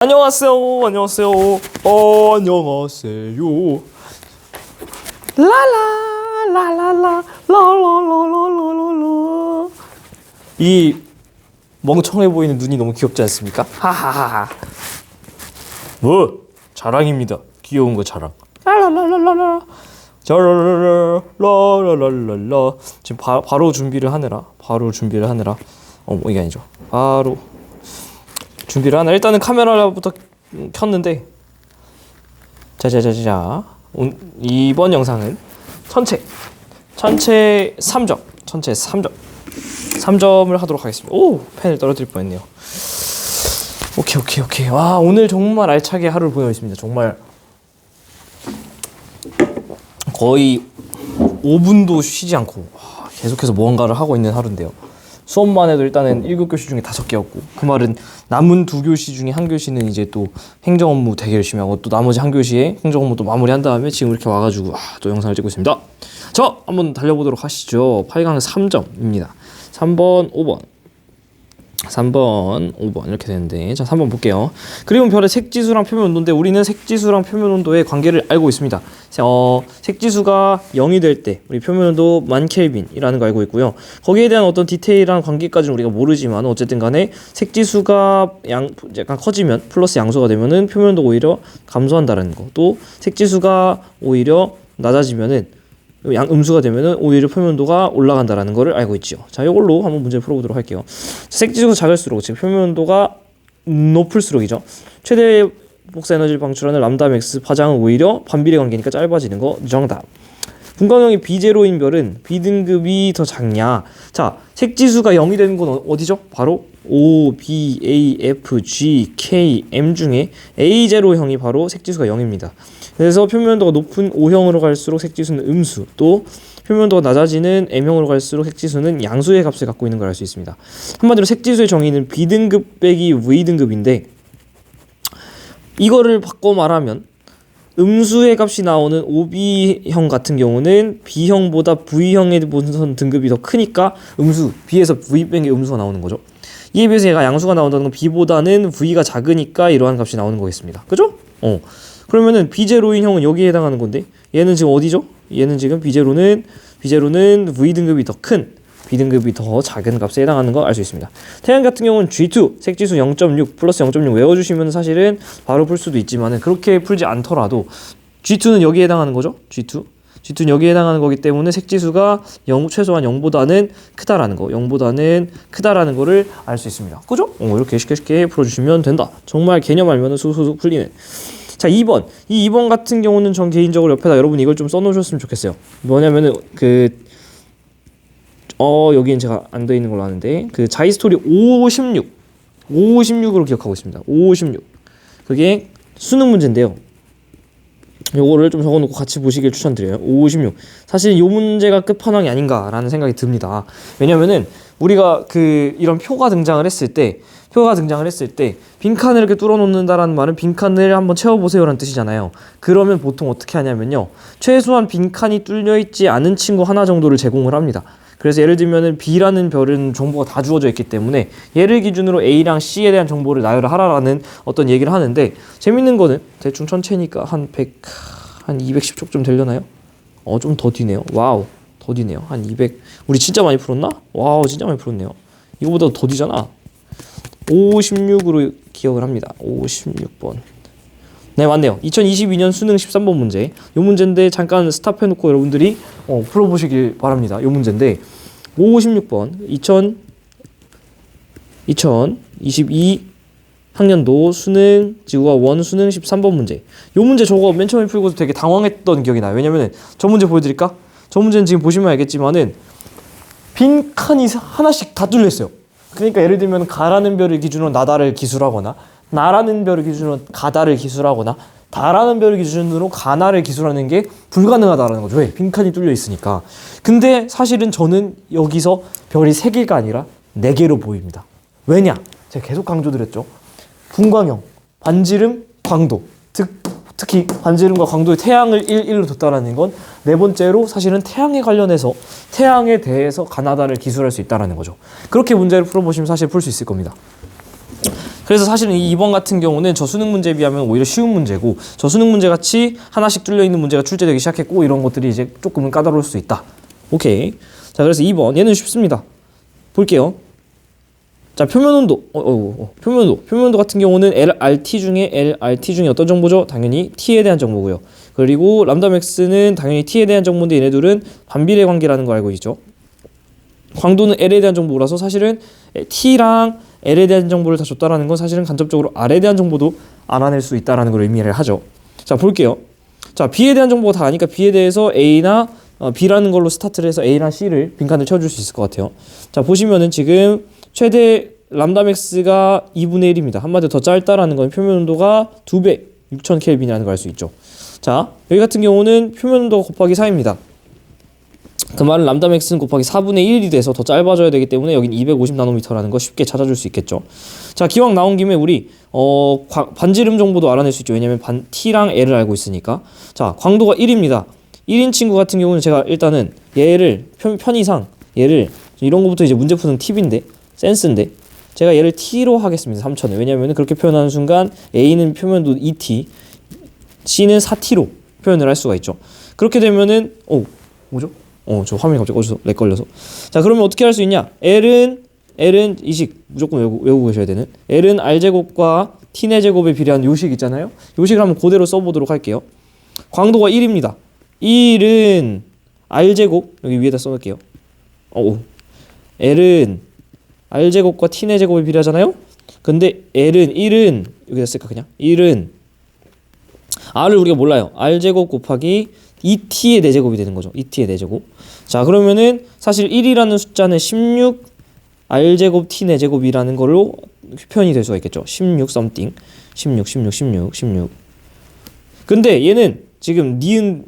안녕하세요. 안녕하세요. 안녕하세요. 라라라라라 라라라라라라. 이 멍청해 보이는 눈이 너무 귀엽지 않습니까? 하하하하. 뭐? 자랑입니다. 귀여운 거 자랑. 라라라라라. 라라라라라라라라. 지금 바로 준비를 하느라. 이게 아니죠. 바로 준비를 하나. 일단은 카메라부터 켰는데, 자자자자. 이번 영상은 전체 3점 3점을 하도록 하겠습니다. 오, 펜을 떨어뜨릴 뻔했네요. 오케이. 와, 오늘 정말 알차게 하루를 보내고 있습니다. 정말 거의 5분도 쉬지 않고 계속해서 무언가를 하고 있는 하루인데요. 수업만 해도 일단은 1교시 중에 5개였고, 그 말은 남은 2교시 중에 1교시는 이제 또 행정 업무 되게 열심히 하고, 또 나머지 1교시에 행정 업무 또 마무리한 다음에 지금 이렇게 와가지고 또 영상을 찍고 있습니다. 자, 한번 달려보도록 하시죠. 8강 3점입니다. 3번, 5번 이렇게 되는데, 자, 3번 볼게요. 그리운 별의 색지수랑 표면온도인데, 우리는 색지수랑 표면온도의 관계를 알고 있습니다. 색지수가 0이 될 때 우리 표면온도 1000켈빈이라는 거 알고 있고요. 거기에 대한 어떤 디테일한 관계까지는 우리가 모르지만, 어쨌든 간에 색지수가 약간 커지면, 플러스 양수가 되면은 표면온도가 오히려 감소한다라는 거, 또 색지수가 오히려 낮아지면은 음수가 되면은 오히려 표면온도가 올라간다라는 거를 알고 있죠. 자, 이걸로 한번 문제 풀어보도록 할게요. 색지수가 작을수록, 즉 표면온도가 높을수록이죠, 최대 복사 에너지를 방출하는 람다 맥스 파장은 오히려 반비례 관계니까 짧아지는 거 정답. 분광형의 B제로인 별은 B등급이 더 작냐? 자, 색지수가 0이 되는 건 어디죠? 바로 O, B, A, F, G, K, M 중에 A제로형이 바로 색지수가 0입니다. 그래서 표면온도가 높은 O형으로 갈수록 색지수는 음수, 또 표면온도가 낮아지는 M형으로 갈수록 색지수는 양수의 값을 갖고 있는 걸 알 수 있습니다. 한마디로 색지수의 정의는 B등급 빼기 V등급인데, 이거를 바꿔 말하면 음수의 값이 나오는 OB형 같은 경우는 B형보다 V형의 본선 등급이 더 크니까 음수, B에서 V 뺀 게 음수가 나오는 거죠. 이에 비해서 얘가 양수가 나온다는 건 B보다는 V가 작으니까 이러한 값이 나오는 거겠습니다. 그죠? 그러면은 B제로인 형은 여기에 해당하는 건데, 얘는 지금 어디죠? 얘는 지금 B제로는 V등급이 더 큰, B등급이 더 작은 값에 해당하는 거 알 수 있습니다. 태양 같은 경우는 G2, 색지수 0.6 플러스 0.6 외워주시면 사실은 바로 풀 수도 있지만, 그렇게 풀지 않더라도 G2는 여기에 해당하는 거죠. G2는 여기에 해당하는 거기 때문에 색지수가 최소한 0보다는 크다라는 거, 0보다는 크다라는 거를 알 수 있습니다. 그죠? 이렇게 쉽게 풀어주시면 된다. 정말 개념 알면은 수수수 풀리는. 자, 2번. 이 2번 같은 경우는 전 개인적으로 옆에다 여러분 이걸 좀 써놓으셨으면 좋겠어요. 뭐냐면은 여기는 제가 안 돼 있는 걸로 아는데, 자이스토리 556으로 기억하고 있습니다. 556. 그게 수능 문제인데요. 요거를 좀 적어놓고 같이 보시길 추천드려요. 556. 사실 이 문제가 끝판왕이 아닌가라는 생각이 듭니다. 왜냐면은 우리가 이런 표가 등장을 했을 때 빈칸을 이렇게 뚫어놓는다라는 말은 빈칸을 한번 채워보세요라는 뜻이잖아요. 그러면 보통 어떻게 하냐면요, 최소한 빈칸이 뚫려있지 않은 친구 하나 정도를 제공을 합니다. 그래서 예를 들면은 B라는 별은 정보가 다 주어져 있기 때문에 얘를 기준으로 A랑 C에 대한 정보를 나열을 하라라는 어떤 얘기를 하는데, 재밌는 거는 대충 천체니까 한 210쪽 좀 되려나요? 좀 더 뒤네요. 와우, 더 뒤네요. 한 200. 우리 진짜 많이 풀었나? 와우, 진짜 많이 풀었네요. 이거보다 더 뒤잖아. 56으로 기억을 합니다. 56번. 네, 맞네요. 2022년 수능 13번 문제. 요 문제인데 잠깐 스탑해놓고 여러분들이 풀어보시길 바랍니다. 요 문제인데 56번 2022 학년도 수능 지구과 원 수능 13번 문제. 요 문제 저거 맨 처음에 풀고서 되게 당황했던 기억이 나요. 왜냐면은 저 문제 보여드릴까? 저 문제는 지금 보시면 알겠지만은 빈칸이 하나씩 다 뚫려 있어요. 그러니까 예를 들면 가라는 별을 기준으로 나다를 기술하거나, 나라는 별을 기준으로 가다를 기술하거나, 다라는 별을 기준으로 가나를 기술하는 게 불가능하다라는 거죠. 왜? 빈칸이 뚫려 있으니까. 근데 사실은 저는 여기서 별이 3개가 아니라 4개로 보입니다. 왜냐? 제가 계속 강조드렸죠. 분광형, 반지름, 광도. 특히 반지름과 광도의 태양을 1로 뒀다라는 건, 네 번째로 사실은 태양에 관련해서 태양에 대해서 가나다를 기술할 수 있다라는 거죠. 그렇게 문제를 풀어보시면 사실 풀 수 있을 겁니다. 그래서 사실은 이 2번 같은 경우는 저 수능 문제에 비하면 오히려 쉬운 문제고, 저 수능 문제 같이 하나씩 뚫려 있는 문제가 출제되기 시작했고, 이런 것들이 이제 조금은 까다로울 수 있다. 오케이. 자, 그래서 2번 얘는 쉽습니다. 볼게요. 자, 표면온도. 표면온도 같은 경우는 LRT 중에 어떤 정보죠? 당연히 T에 대한 정보고요. 그리고 람다맥스는 당연히 T에 대한 정보인데, 얘네 둘은 반비례 관계라는 거 알고 있죠. 광도는 L에 대한 정보라서 사실은 T랑 L에 대한 정보를 다 줬다라는 건 사실은 간접적으로 R에 대한 정보도 알아낼 수 있다라는 걸 의미를 하죠. 자, 볼게요. 자, B에 대한 정보가 다 아니까 B에 대해서 A나 B라는 걸로 스타트를 해서 A랑 C를 빈칸을 채워줄 수 있을 것 같아요. 자, 보시면은 지금 최대 람다맥스가 2분의 1입니다. 한마디로 더 짧다라는 건 표면 온도가 2배, 6000 켈빈이라는 걸 알 수 있죠. 자, 여기 같은 경우는 표면 온도가 곱하기 4입니다. 그 말은 람다맥스는 곱하기 4분의 1이 돼서 더 짧아져야 되기 때문에 여긴 250나노미터라는 거 쉽게 찾아줄 수 있겠죠. 자, 기왕 나온 김에 우리 반지름 정보도 알아낼 수 있죠. 왜냐면 T랑 L을 알고 있으니까. 자, 광도가 1입니다. 1인 친구 같은 경우는 제가 일단은 얘를 편의상 얘를 이런 거부터 이제 문제 푸는 팁인데, 센스인데, 제가 얘를 T로 하겠습니다. 3000을. 왜냐면 그렇게 표현하는 순간 A는 표면도 2T, C는 4T로 표현을 할 수가 있죠. 그렇게 되면은 뭐죠? 저 화면이 갑자기 어디서 렉 걸려서. 자, 그러면 어떻게 할 수 있냐? L은 이식 무조건 외우고 계셔야 되는. L은 R제곱과 T네 제곱에 비례한 요식 있잖아요. 요식을 한번 그대로 써보도록 할게요. 광도가 1입니다. 1은 R제곱, 여기 위에다 써놓을게요. L은 R제곱과 T네 제곱에 비례하잖아요. 근데1은 여기다 쓸까 그냥? 1은 R을 우리가 몰라요. R제곱 곱하기 2T의 4제곱이 되는 거죠. 2T의 4제곱. 자, 그러면은 사실 1이라는 숫자는 16 R제곱 T 4제곱이라는 걸로 표현이 될 수가 있겠죠. 16 something. 16. 근데 얘는 지금 니은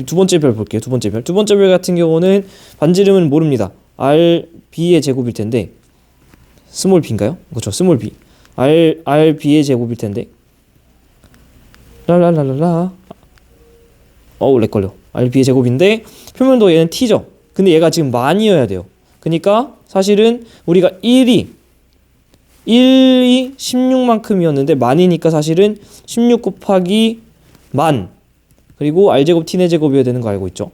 두 번째 별 볼게요. 두 번째 별 같은 경우는 반지름은 모릅니다. RB의 제곱일 텐데, 스몰 b인가요? 그렇죠. 스몰 b. RB의 제곱일 텐데. 랄랄랄라. 렉 걸려. RB의 제곱인데 표면도 얘는 T죠. 근데 얘가 지금 만이어야 돼요. 그러니까 사실은 우리가 1이 16만큼이었는데 만이니까 사실은 16 곱하기 만, 그리고 R제곱 T네 제곱이어야 되는 거 알고 있죠.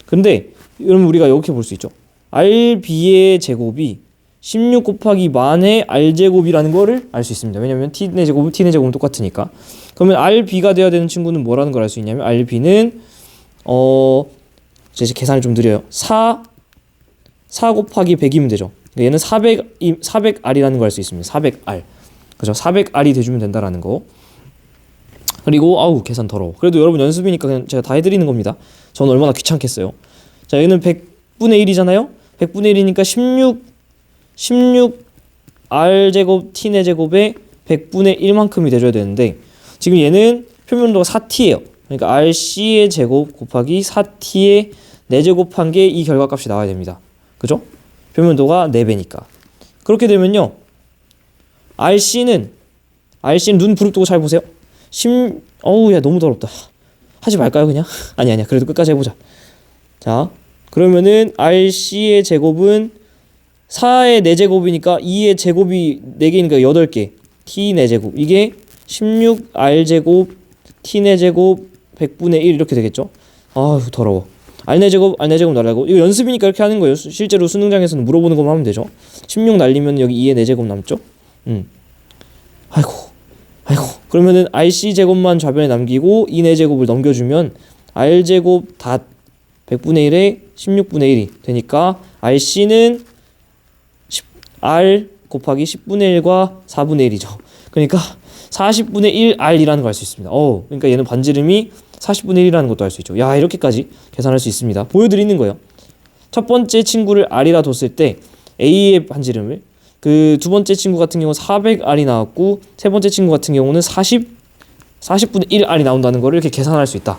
근데 여러분 우리가 이렇게 볼 수 있죠. RB의 제곱이 16 곱하기 만의 R제곱이라는 거를 알 수 있습니다. 왜냐면 T네 제곱은 똑같으니까. 그러면 RB가 돼야 되는 친구는 뭐라는 걸 알 수 있냐면, RB는 이제 계산을 좀 느려요. 4 곱하기 100이면 되죠. 얘는 400R이라는 걸 알 수 있습니다. 400R. 그죠? 400R이 돼주면 된다라는 거. 그리고 계산 더러워. 그래도 여러분 연습이니까 그냥 제가 다 해드리는 겁니다. 저는 얼마나 귀찮겠어요. 자, 얘는 100분의 1이잖아요. 100분의 1이니까 16 R제곱 T네 제곱에 100분의 1만큼이 돼줘야 되는데, 지금 얘는 표면도가 4T예요. 그러니까 RC의 제곱 곱하기 4T의 4제곱한 게 이 결과값이 나와야 됩니다. 그죠? 표면도가 4배니까. 그렇게 되면요, RC는 눈 부릅뜨고 잘 보세요. 야 너무 더럽다. 하지 말까요 그냥? 아니야. 그래도 끝까지 해보자. 자, 그러면은 RC의 제곱은 4의 4제곱이니까 2의 제곱이 4개니까 8개. T 4제곱. 이게 16 R제곱 T 4제곱 100분의 1 이렇게 되겠죠? 더러워. R 4제곱 날라고. 이거 연습이니까 이렇게 하는 거예요. 실제로 수능장에서는 물어보는 것만 하면 되죠. 16 날리면 여기 2의 4제곱 남죠? 아이고. 그러면은 RC 제곱만 좌변에 남기고 2 4제곱을 넘겨주면 R제곱 닷 100분의 1에 16분의 1이 되니까 RC는 R 곱하기 10분의 1과 4분의 1이죠. 그러니까 40분의 1 R이라는 걸 알 수 있습니다. 그러니까 얘는 반지름이 40분의 1이라는 것도 알 수 있죠. 야, 이렇게까지 계산할 수 있습니다. 보여드리는 거예요. 첫 번째 친구를 R이라 뒀을 때 A의 반지름을, 그 두 번째 친구 같은 경우는 400R이 나왔고, 세 번째 친구 같은 경우는 40분의 1 R이 나온다는 거를 이렇게 계산할 수 있다.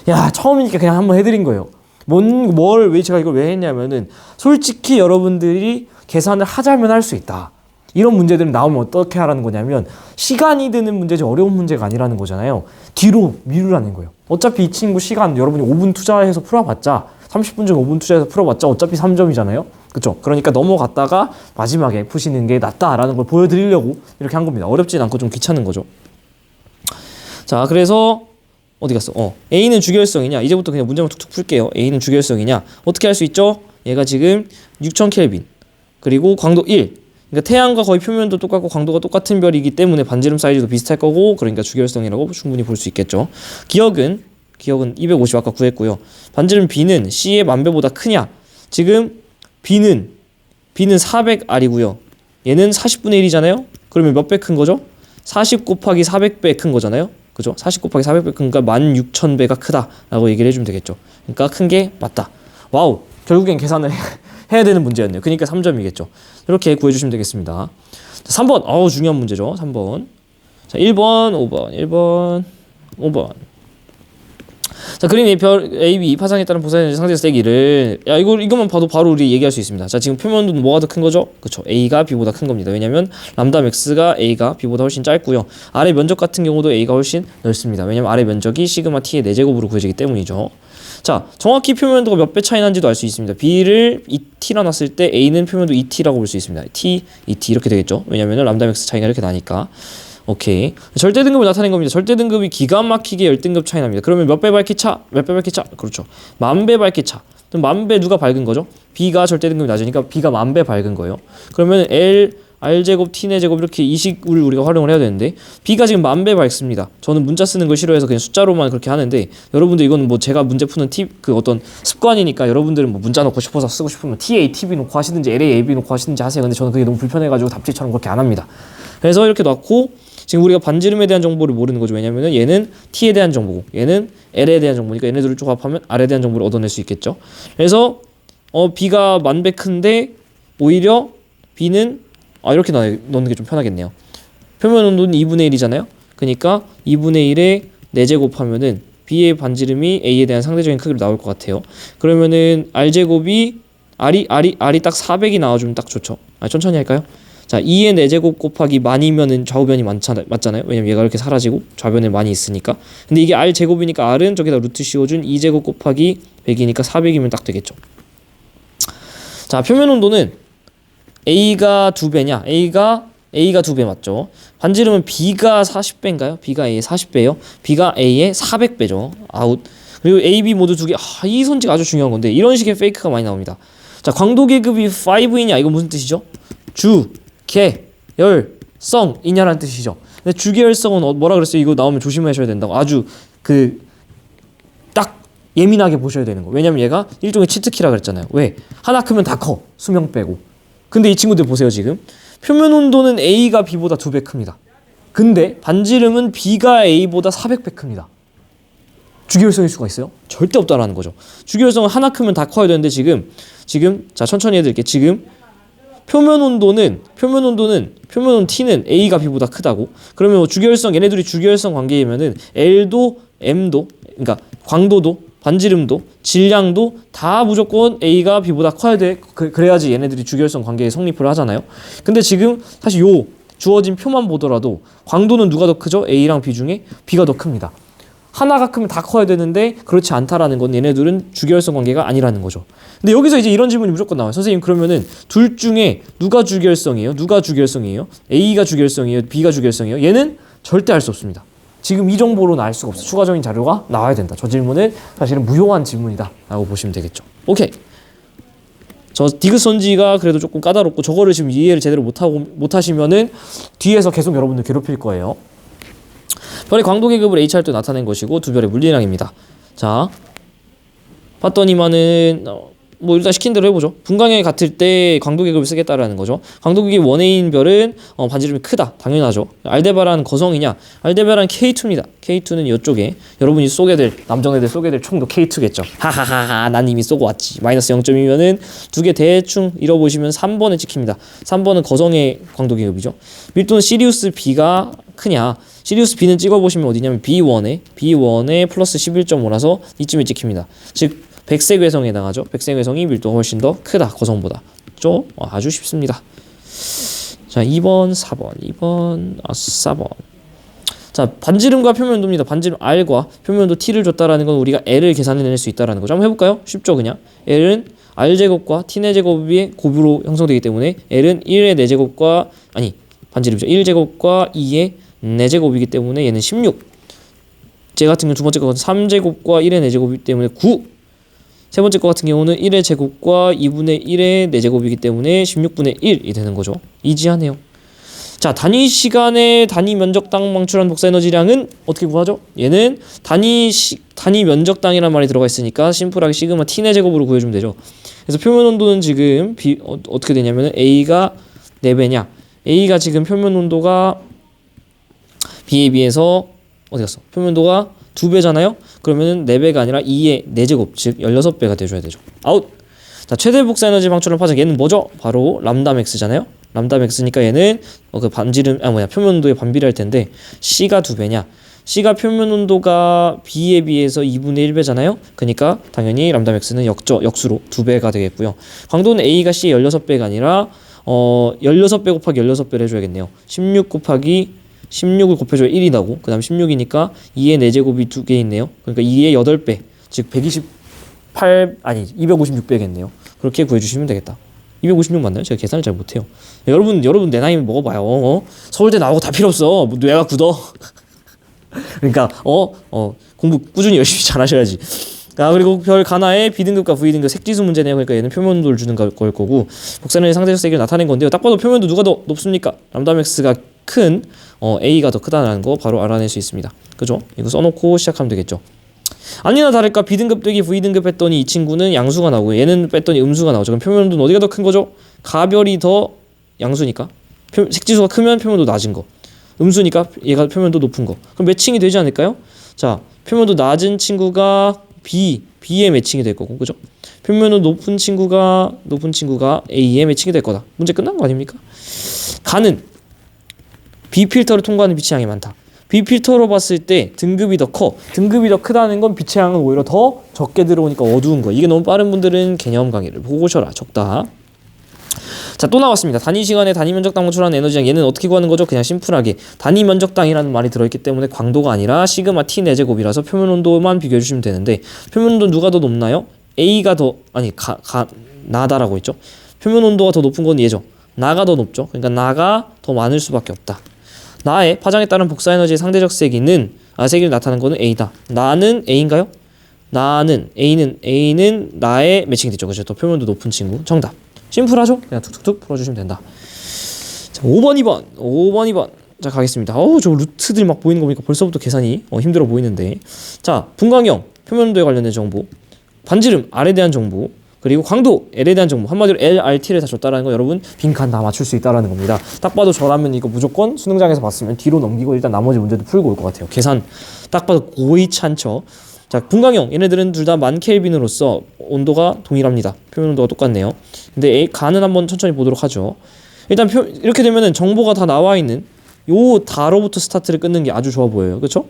야, 처음이니까 그냥 한번 해드린 거예요. 왜 제가 이걸 왜 했냐면은, 솔직히 여러분들이 계산을 하자면 할 수 있다. 이런 문제들이 나오면 어떻게 하라는 거냐면, 시간이 드는 문제지 어려운 문제가 아니라는 거잖아요. 뒤로 미루라는 거예요. 어차피 이 친구 시간 여러분이 5분 투자해서 풀어봤자, 30분 중에 5분 투자해서 풀어봤자 어차피 3점이잖아요. 그쵸? 그러니까 넘어갔다가 마지막에 푸시는 게 낫다라는 걸 보여드리려고 이렇게 한 겁니다. 어렵진 않고 좀 귀찮은 거죠. 자, 그래서 어디 갔어? A는 주결성이냐? 이제부터 그냥 문제만 툭툭 풀게요. A는 주결성이냐? 어떻게 할 수 있죠? 얘가 지금 6000켈빈 그리고 광도 1. 그러니까 태양과 거의 표면도 똑같고 광도가 똑같은 별이기 때문에 반지름 사이즈도 비슷할 거고, 그러니까 주결성이라고 충분히 볼 수 있겠죠. 기억은 250 아까 구했고요. 반지름 B는 C의 만배보다 크냐? 지금 B는 400R이고요. 얘는 40분의 1이잖아요. 그러면 몇 배 큰 거죠? 40 곱하기 400배 큰 거잖아요. 그죠? 40 곱하기 400배 크니까 16,000배가 크다라고 얘기를 해주면 되겠죠. 그러니까 큰 게 맞다. 와우, 결국엔 계산을 해야 되는 문제였네요. 그러니까 3점이겠죠. 이렇게 구해주시면 되겠습니다. 자, 3번, 중요한 문제죠. 3번. 자, 1번, 5번. 자, 그림 A별 AB 파상에 따른 보사의 상대 세기를, 야, 이것만 봐도 바로 우리 얘기할 수 있습니다. 자, 지금 표면은 뭐가 더 큰 거죠? 그쵸, A가 B보다 큰 겁니다. 왜냐면 람다 맥스가 A가 B보다 훨씬 짧고요. 아래 면적 같은 경우도 A가 훨씬 넓습니다. 왜냐면 아래 면적이 시그마 T의 4제곱으로 구해지기 때문이죠. 자, 정확히 표면도가 몇 배 차이 난지도 알 수 있습니다. B를 2T라 놨을 때 A는 표면도 2T라고 볼 수 있습니다. T, 2T 이렇게 되겠죠. 왜냐면 람다 맥스 차이가 이렇게 나니까. 오케이. 절대 등급을 나타낸 겁니다. 절대 등급이 기가 막히게 10등급 차이 납니다. 그러면 몇 배 밝기 차? 그렇죠. 1000배 밝기 차. 그럼 1000배 누가 밝은 거죠? B가 절대 등급이 낮으니까 B가 1000배 밝은 거예요. 그러면 R제곱, T네 제곱 이렇게 이 식을 우리가 활용을 해야 되는데, B가 지금 1000배 밝습니다. 저는 문자 쓰는 걸 싫어해서 그냥 숫자로만 그렇게 하는데, 여러분들 이건 뭐 제가 문제 푸는 그 어떤 습관이니까 여러분들은 뭐 문자 넣고 싶어서 쓰고 싶으면 TA, TB 놓고 하시든지 LA, AB 놓고 하시든지 하세요. 근데 저는 그게 너무 불편해가지고 답지처럼 그렇게 안 합니다. 그래서 이렇게 놨고, 지금 우리가 반지름에 대한 정보를 모르는 거죠. 왜냐면은 얘는 T에 대한 정보고 얘는 L에 대한 정보니까 얘네들을 조합하면 R에 대한 정보를 얻어낼 수 있겠죠. 그래서 B가 1000배 큰데 오히려 B는 이렇게 넣는 게 좀 편하겠네요. 표면 온도는 2분의 1이잖아요. 그러니까 2분의 1에 4제곱 하면은 B의 반지름이 A에 대한 상대적인 크기로 나올 것 같아요. 그러면은 R제곱이 R이 딱 400이 나와주면 딱 좋죠. 천천히 할까요? 자, 2의 4제곱 곱하기 만이면은 좌우변이 맞잖아요. 왜냐면 얘가 이렇게 사라지고 좌변에 많이 있으니까. 근데 이게 R제곱이니까 R은 저기다 루트 씌워준 2제곱 곱하기 100이니까 400이면 딱 되겠죠. 자, 표면 온도는 A가 2배냐? A가 2배 맞죠? 반지름은 B가 40배인가요? B가 A의 40배예요. B가 A의 400배죠. 아웃. 그리고 A, B 모두 2개. 이 선지가 아주 중요한 건데 이런 식의 페이크가 많이 나옵니다. 자, 광도 계급이 5이냐? 이거 무슨 뜻이죠? 주계열성이냐라는 뜻이죠. 근데 주계열성은 뭐라 그랬어요? 이거 나오면 조심하셔야 된다고. 아주 딱 예민하게 보셔야 되는 거. 왜냐면 얘가 일종의 치트키라 그랬잖아요. 왜? 하나 크면 다 커. 수명 빼고. 근데 이 친구들 보세요. 지금 표면 온도는 A가 B보다 2배 큽니다. 근데 반지름은 B가 A보다 400배 큽니다. 주계열성일 수가 있어요? 절대 없다라는 거죠. 주계열성은 하나 크면 다 커야 되는데 지금 자, 천천히 해드릴게요. 지금 표면 온도는 T는 A가 B보다 크다고. 그러면 주계열성, 얘네들이 주계열성 관계이면은 L도 M도, 그러니까 광도도 반지름도 질량도 다 무조건 A가 B보다 커야 돼. 그래야지 얘네들이 주계열성 관계에 성립을 하잖아요. 근데 지금 사실 요 주어진 표만 보더라도 광도는 누가 더 크죠? A랑 B 중에 B가 더 큽니다. 하나가 크면 다 커야 되는데 그렇지 않다라는 건 얘네들은 주계열성 관계가 아니라는 거죠. 근데 여기서 이제 이런 질문이 무조건 나와요. 선생님, 그러면은 둘 중에 누가 주계열성이에요? A가 주계열성이에요? B가 주계열성이에요? 얘는 절대 알 수 없습니다. 지금 이 정보로는 알 수가 없어요. 추가적인 자료가 나와야 된다. 저 질문은 사실은 무효한 질문이다 라고 보시면 되겠죠. 오케이. 저 디귿 선지가 그래도 조금 까다롭고 저거를 지금 이해를 제대로 못하시면은 뒤에서 계속 여러분들 괴롭힐 거예요. 별의 광도 계급을 HR도 나타낸 것이고 두 별의 물리량입니다. 자, 봤더니만은 뭐 일단 시킨 대로 해보죠. 분광형이 같을 때 광도 계급을 쓰겠다라는 거죠. 광도 계급 1A인 별은 반지름이 크다. 당연하죠. 알데바란 거성이냐? 알데바란 K2입니다. K2는 이쪽에 여러분이 남정네들 쏘게 될 총도 K2겠죠. 하하하하, 난 이미 쏘고 왔지. 마이너스 0.2면은 두 개 대충 잃어보시면 3번에 찍힙니다. 3번은 거성의 광도 계급이죠. 밀도는 시리우스 B가 크냐? 시리우스 B는 찍어보시면 어디냐면 B1에 플러스 11.5라서 이쯤에 찍힙니다. 즉 백색 외성에 해당하죠. 백색 외성이 밀도가 훨씬 더 크다. 거성보다. 죠? 아주 쉽습니다. 자, 2번, 4번. 자, 반지름과 표면도입니다. 반지름 R과 표면도 T를 줬다라는 건 우리가 L을 계산해낼 수 있다라는 거죠. 한번 해볼까요? 쉽죠, 그냥. L은 R제곱과 T의 제곱이 곱으로 형성되기 때문에 L은 1의 4제곱과 반지름이죠. 1제곱과 2의 4제곱이기 때문에 얘는 16. 제 같은 경우 두 번째 거 같은 3제곱과 1의 4제곱이기 때문에 9. 세 번째 거 같은 경우는 1의 제곱과 2분의 1의 4제곱이기 때문에 16분의 1이 되는 거죠. 이지하네요. 자, 단위 시간에 단위 면적당 방출한 복사 에너지량은 어떻게 구하죠? 얘는 단위 면적당이라는 말이 들어가 있으니까 심플하게 시그마 T의 제곱으로 구해주면 되죠. 그래서 표면 온도는 지금 어떻게 되냐면 A가 4배냐? A가 지금 표면 온도가 B에 비해서 어디 갔어? 표면 온도가 2배잖아요? 그러면은 4배가 아니라 2의 4제곱, 즉 16배가 돼줘야 되죠. 아웃! 자, 최대 복사 에너지 방출한 파장, 얘는 뭐죠? 바로 람다 맥스잖아요? 람다 맥스니까 얘는 그 표면 온도에 반비례할 텐데 C가 2배냐? C가 표면 온도가 B에 비해서 2분의 1배잖아요? 그러니까 당연히 람다 맥스는 역수로 2배가 되겠고요. 광도는 A가 C의 16배가 아니라 16배 곱하기 16배를 해줘야겠네요. 16 곱하기 16을 곱해줘야 1이 나고 그 다음 16이니까 2의 4제곱이 2개 있네요. 그러니까 2의 8배 즉 256배겠네요. 그렇게 구해주시면 되겠다. 256 맞나요? 제가 계산을 잘 못해요. 여러분 내 나이 먹어봐요. 서울대 나오고 다 필요 없어. 뭐 뇌가 굳어. 그러니까 공부 꾸준히 열심히 잘하셔야지. 그리고 별 가나의 B등급과 V등급 색지수 문제네요. 그러니까 얘는 표면 온도를 주는 걸 거고 복사에너지 상대적 세기를 나타낸 건데요. 딱 봐도 표면 온도 누가 더 높습니까? 람다 맥스가 큰 A가 더 크다는 거 바로 알아낼 수 있습니다. 그죠? 이거 써놓고 시작하면 되겠죠. 아니나 다를까 B등급 빼기 V등급 했더니 이 친구는 양수가 나오고 얘는 뺐더니 음수가 나오죠. 그럼 표면 온도는 어디가 더 큰 거죠? 가별이 더 양수니까 색지수가 크면 표면 온도 낮은 거, 음수니까 얘가 표면 온도 높은 거. 그럼 매칭이 되지 않을까요? 자, 표면 온도 낮은 친구가 B에 매칭이 될 거고, 그죠? 표면 온도 높은 친구가 A에 매칭이 될 거다. 문제 끝난 거 아닙니까? 가는 B 필터를 통과하는 빛의 양이 많다. B 필터로 봤을 때 등급이 더 커. 등급이 더 크다는 건 빛의 양은 오히려 더 적게 들어오니까 어두운 거. 이게 너무 빠른 분들은 개념 강의를 보고 오셔라. 적다. 자, 또 나왔습니다. 단위 시간에 단위 면적당 방출하는 에너지량. 얘는 어떻게 구하는 거죠? 그냥 심플하게 단위 면적당이라는 말이 들어있기 때문에 광도가 아니라 시그마 T 4제곱이라서 표면 온도만 비교해 주시면 되는데 표면 온도 누가 더 높나요? A가 더 나다라고 했죠. 표면 온도가 더 높은 건 얘죠. 나가 더 높죠. 그러니까 나가 더 많을 수밖에 없다. 나의 파장에 따른 복사 에너지의 상대적 세기를 나타내는 거는 A다. 나는 A인가요? A는 나의 매칭이 됐죠. 그죠? 더 표면도 높은 친구. 정답. 심플하죠? 그냥 툭툭툭 풀어주시면 된다. 자, 5번, 2번. 자, 가겠습니다. 저 루트들 막 보이는 거 보니까 벌써부터 계산이 힘들어 보이는데. 자, 분광형, 표면도에 관련된 정보. 반지름, R에 대한 정보. 그리고 광도, L에 대한 정보. 한마디로 L, R, T를 다 줬다라는 거 여러분 빈칸 다 맞출 수 있다라는 겁니다. 딱 봐도 저라면 이거 무조건 수능장에서 봤으면 뒤로 넘기고 일단 나머지 문제도 풀고 올 것 같아요. 계산 딱 봐도 고의치 않죠. 자, 분광형, 얘네들은 둘 다 1000켈빈으로서 온도가 동일합니다. 표면 온도가 똑같네요. 근데 가는 한번 천천히 보도록 하죠. 일단 이렇게 되면은 정보가 다 나와 있는 요 다로부터 스타트를 끊는 게 아주 좋아 보여요. 그렇죠?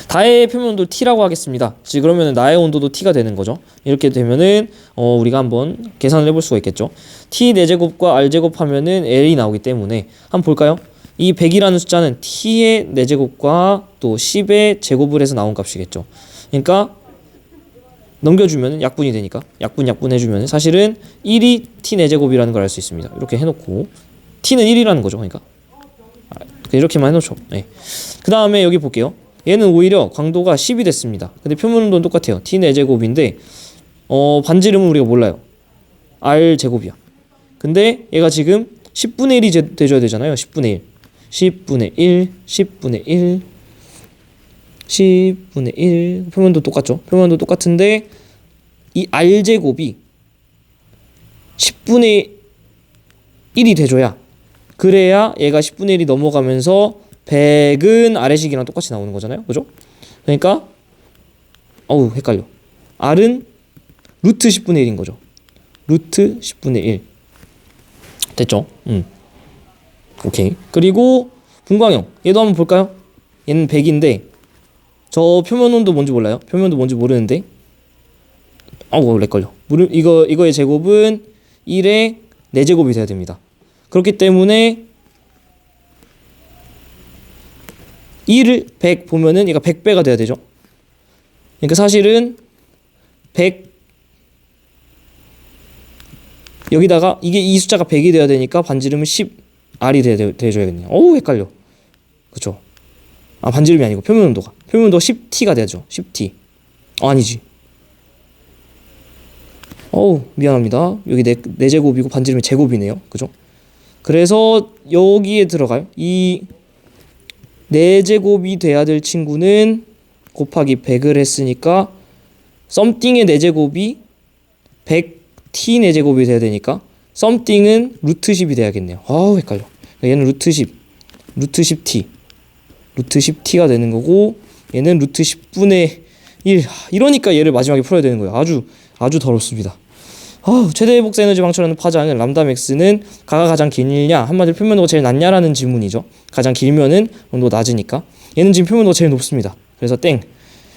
다의 표면 온도를 T라고 하겠습니다. 즉 그러면은 나의 온도도 T가 되는 거죠. 이렇게 되면은 우리가 한번 계산을 해볼 수가 있겠죠. T 4제곱과 R제곱 하면은 L이 나오기 때문에 한번 볼까요? 이 100이라는 숫자는 T의 4제곱과 또 10의 제곱을 해서 나온 값이겠죠. 그러니까 넘겨주면 약분이 되니까 약분 해주면 사실은 1이 T 4제곱이라는 걸 알 수 있습니다. 이렇게 해놓고 T는 1이라는 거죠. 그러니까 이렇게만 해놓죠. 네. 그 다음에 여기 볼게요. 얘는 오히려 광도가 10이 됐습니다. 근데 표면 온도는 똑같아요. T 4제곱인데 반지름은 우리가 몰라요. R 제곱이야. 근데 얘가 지금 10분의 1이 돼줘야 되잖아요. 10분의 1. 10분의 1, 10분의 1, 10분의 1. 표면도 똑같죠? 표면도 똑같은데 이 R제곱이 10분의 1이 돼줘야 그래야 얘가 10분의 1이 넘어가면서 100은 아래식이랑 똑같이 나오는 거잖아요. 그죠? 그러니까 헷갈려. R은 루트 10분의 1인 거죠. 루트 10분의 1. 됐죠? 오케이. 그리고 분광형. 얘도 한번 볼까요? 얘는 100인데 저 표면 온도 뭔지 몰라요? 표면 온도 뭔지 모르는데 렉걸려. 이거의 제곱은 1의 4제곱이 돼야 됩니다. 그렇기 때문에 1을 100 보면은 얘가 100배가 돼야 되죠. 그러니까 사실은 100 여기다가 이게 이 숫자가 100이 돼야 되니까 반지름은 10R이 돼줘야겠네요. 어우 헷갈려. 그쵸? 아 반지름이 아니고 표면 온도가 10T가 돼야죠. 10T. 아니지. 어우 미안합니다. 여기 네 제곱이고 반지름이 제곱이네요. 그죠? 그래서 여기에 들어갈 이 4제곱이 돼야 될 친구는 곱하기 100을 했으니까 썸띵의 4제곱이 100t 4제곱이 돼야 되니까 썸띵은 루트 10이 돼야겠네요. 아우 헷갈려. 얘는 루트 10 루트 10t가 되는 거고 얘는 루트 10분의 1. 이러니까 얘를 마지막에 풀어야 되는 거예요. 아주 더럽습니다. 최대 복사 에너지 방출하는 파장은 람다 맥스는 가가 가장 길냐, 한마디로 표면도가 제일 낮냐라는 질문이죠. 가장 길면은 온도가 낮으니까. 얘는 지금 표면도가 제일 높습니다. 그래서 땡.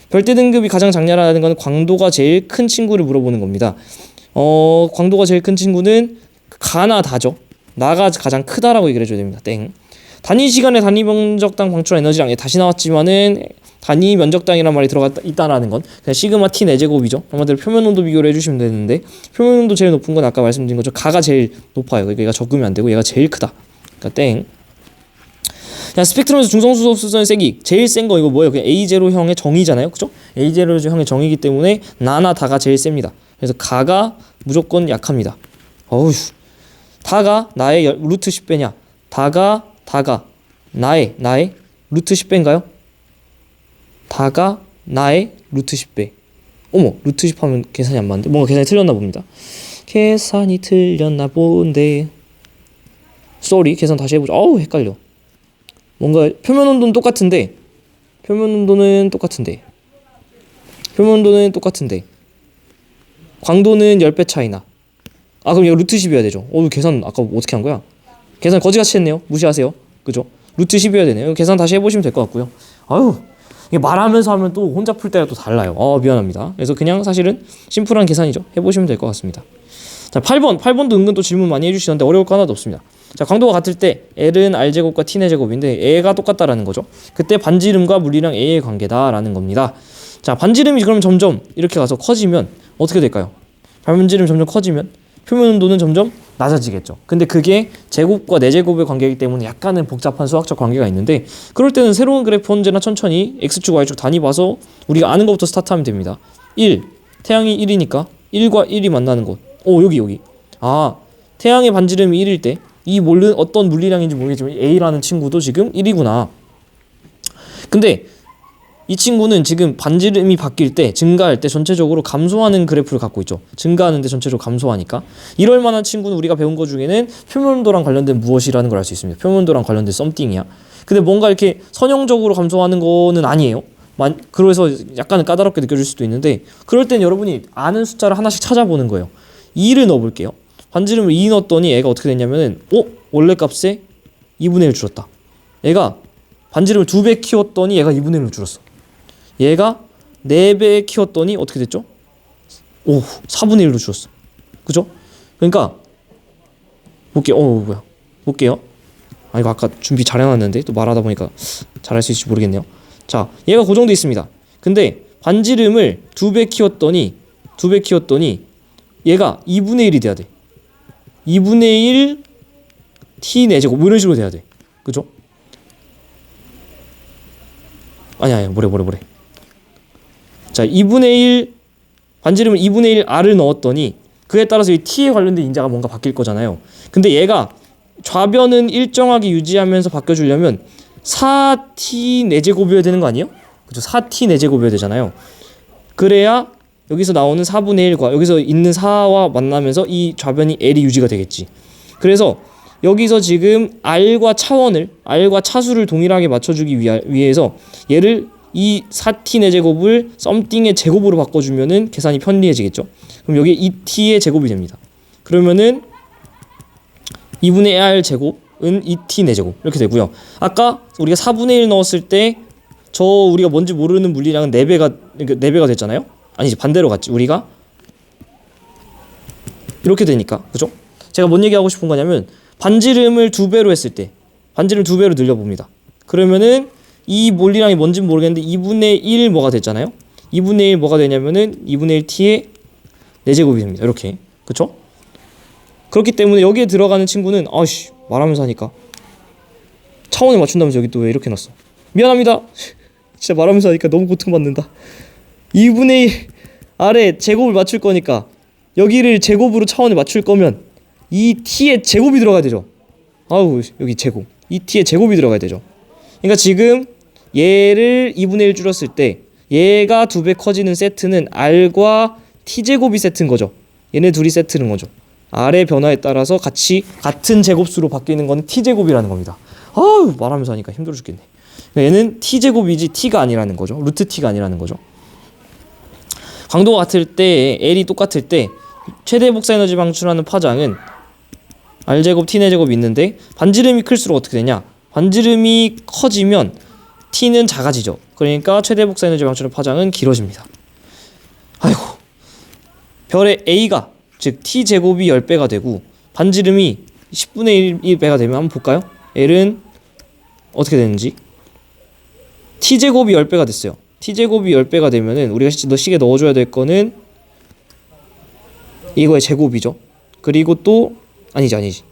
별대 등급이 가장 작냐라는 건 광도가 제일 큰 친구를 물어보는 겁니다. 광도가 제일 큰 친구는 가나 다죠. 나가 가장 크다라고 얘기를 해줘야 됩니다. 땡. 단위 시간에 단위 면적당 방출한 에너지랑 다시 나왔지만은 단위 면적당이란 말이 들어가 있다라는 건 그냥 시그마 t 4제곱이죠. 한마디로 표면 온도 비교를 해주시면 되는데 표면 온도 제일 높은 건 아까 말씀드린 것처럼 가가 제일 높아요. 그러니까 얘가 적으면 안 되고 얘가 제일 크다. 그러니까 땡. 자, 스펙트럼에서 중성수소수선의 세기 제일 센 거 이거 뭐예요? 그냥 A0형의 정의잖아요. 그죠? A0형의 정의이기 때문에 나나 다가 제일 셉니다. 그래서 가가 무조건 약합니다. 어우, 다가 나의 루트 10배냐? 다가 나의 루트 10배인가요? 다가 나의 루트 10배. 어머, 루트 10 하면 계산이 안 맞는데? 뭔가 계산이 틀렸나 봅니다. 계산이 틀렸나 본데. 쏘리, 계산 다시 해보자. 어우, 헷갈려. 뭔가 표면 온도는 똑같은데 광도는 10배 차이나. 그럼 이거 루트 10이어야 되죠. 계산 아까 어떻게 한 거야? 계산 거지같이 했네요. 무시하세요. 그죠? 루트 10이어야 되네요. 계산 다시 해보시면 될 것 같고요. 이게 말하면서 하면 또 혼자 풀 때가 또 달라요. 미안합니다. 그래서 그냥 사실은 심플한 계산이죠. 해보시면 될 것 같습니다. 자, 8번도 은근 또 질문 많이 해주시는데 어려울 거 하나도 없습니다. 자, 광도가 같을 때 L은 R제곱과 T 4제곱인데 A가 똑같다라는 거죠. 그때 반지름과 물리량 A의 관계다라는 겁니다. 자, 반지름이 그럼 점점 이렇게 가서 커지면 어떻게 될까요? 반지름이 점점 커지면 표면 온도는 점점 낮아지겠죠. 근데 그게 제곱과 4제곱의 관계이기 때문에 약간은 복잡한 수학적 관계가 있는데 그럴 때는 새로운 그래프 언제나 천천히 X축, Y축 단위 봐서 우리가 아는 것부터 스타트하면 됩니다. 1, 태양이 1이니까 1과 1이 만나는 곳. 여기. 태양의 반지름이 1일 때 이 어떤 물리량인지 모르겠지만 A라는 친구도 지금 1이구나. 근데 이 친구는 지금 반지름이 바뀔 때, 증가할 때 전체적으로 감소하는 그래프를 갖고 있죠. 증가하는데 전체적으로 감소하니까. 이럴 만한 친구는 우리가 배운 것 중에는 표면온도랑 관련된 무엇이라는 걸 알 수 있습니다. 표면온도랑 관련된 썸띵이야. 근데 뭔가 이렇게 선형적으로 감소하는 거는 아니에요. 그래서 약간은 까다롭게 느껴질 수도 있는데 그럴 땐 여러분이 아는 숫자를 하나씩 찾아보는 거예요. 2를 넣어볼게요. 반지름을 2 넣었더니 얘가 어떻게 됐냐면은 원래 값에 2분의 1 줄었다. 얘가 반지름을 2배 키웠더니 얘가 2분의 1로 줄었어. 얘가 4배 키웠더니 어떻게 됐죠? 4분의 1로 줄었어. 그죠? 그러니까 볼게요. 이거 아까 준비 잘 해놨는데 또 말하다 보니까 잘할 수 있을지 모르겠네요. 자, 얘가 고정돼 있습니다. 근데 반지름을 2배 키웠더니 얘가 2분의 1이 돼야 돼. 2분의 1 t 4제곱 뭐 이런 식으로 돼야 돼. 그죠? 아니야 뭐래. 자, 2분의 1 반지름을 2분의 1 r을 넣었더니 그에 따라서 이 t에 관련된 인자가 뭔가 바뀔 거잖아요. 근데 얘가 좌변은 일정하게 유지하면서 바뀌어주려면 4t 4제곱이어야 되는 거 아니에요? 그죠? 4t 4제곱이어야 되잖아요. 그래야 여기서 나오는 4분의 1과 여기서 있는 4와 만나면서 이 좌변이 L이 유지가 되겠지. 그래서 여기서 지금 R과 차수를 동일하게 맞춰주기 위해서 얘를 이 4t 4제곱을 썸띵의 제곱으로 바꿔주면은 계산이 편리해지겠죠. 그럼 여기에 2t의 제곱이 됩니다. 그러면은 2분의 R 제곱은 2t 4제곱 이렇게 되고요. 아까 우리가 4분의 1 넣었을 때 우리가 뭔지 모르는 물리량은 4배가 됐잖아요. 아니지, 반대로 갔지. 우리가 이렇게 되니까, 그죠? 제가 뭔 얘기하고 싶은 거냐면 반지름을 2배로 했을 때 반지름 2배로 늘려봅니다. 그러면은 이 물리량이 뭔지 모르겠는데 2분의 1 뭐가 됐잖아요. 2분의 1 뭐가 되냐면은 2분의 1 t의 4제곱이 됩니다. 이렇게, 그쵸? 그렇기 때문에 여기에 들어가는 친구는 아씨 말하면서 하니까 차원을 맞춘다면서 여기 또 왜 이렇게 놨어. 미안합니다. 진짜 말하면서 하니까 너무 고통받는다. 2분의 1 아래 제곱을 맞출 거니까 여기를 제곱으로 차원을 맞출 거면 이 t의 제곱이 들어가야 되죠. 아우 여기 제곱, 이 t의 제곱이 들어가야 되죠. 그러니까 지금 얘를 2분의 1 줄였을 때 얘가 2배 커지는 세트는 r과 t제곱이 세트인 거죠. 얘네 둘이 세트는 거죠. r의 변화에 따라서 같은 제곱수로 바뀌는 건 t제곱이라는 겁니다. 아우 말하면서 하니까 힘들어 죽겠네. 얘는 t제곱이지 t가 아니라는 거죠. 루트 t가 아니라는 거죠. 광도가 같을 때 L이 똑같을 때 최대 복사 에너지 방출하는 파장은 R제곱 T네 제곱이 있는데 반지름이 클수록 어떻게 되냐? 반지름이 커지면 T는 작아지죠. 그러니까 최대 복사 에너지 방출하는 파장은 길어집니다. 아이고 별의 A가 즉 T제곱이 10배가 되고 반지름이 10분의 1배가 되면 한번 볼까요? L은 어떻게 되는지. T제곱이 10배가 됐어요. t제곱이 10배가 되면은 우리가 시계 넣어줘야 될 거는 이거의 제곱이죠. 그리고 또 아니지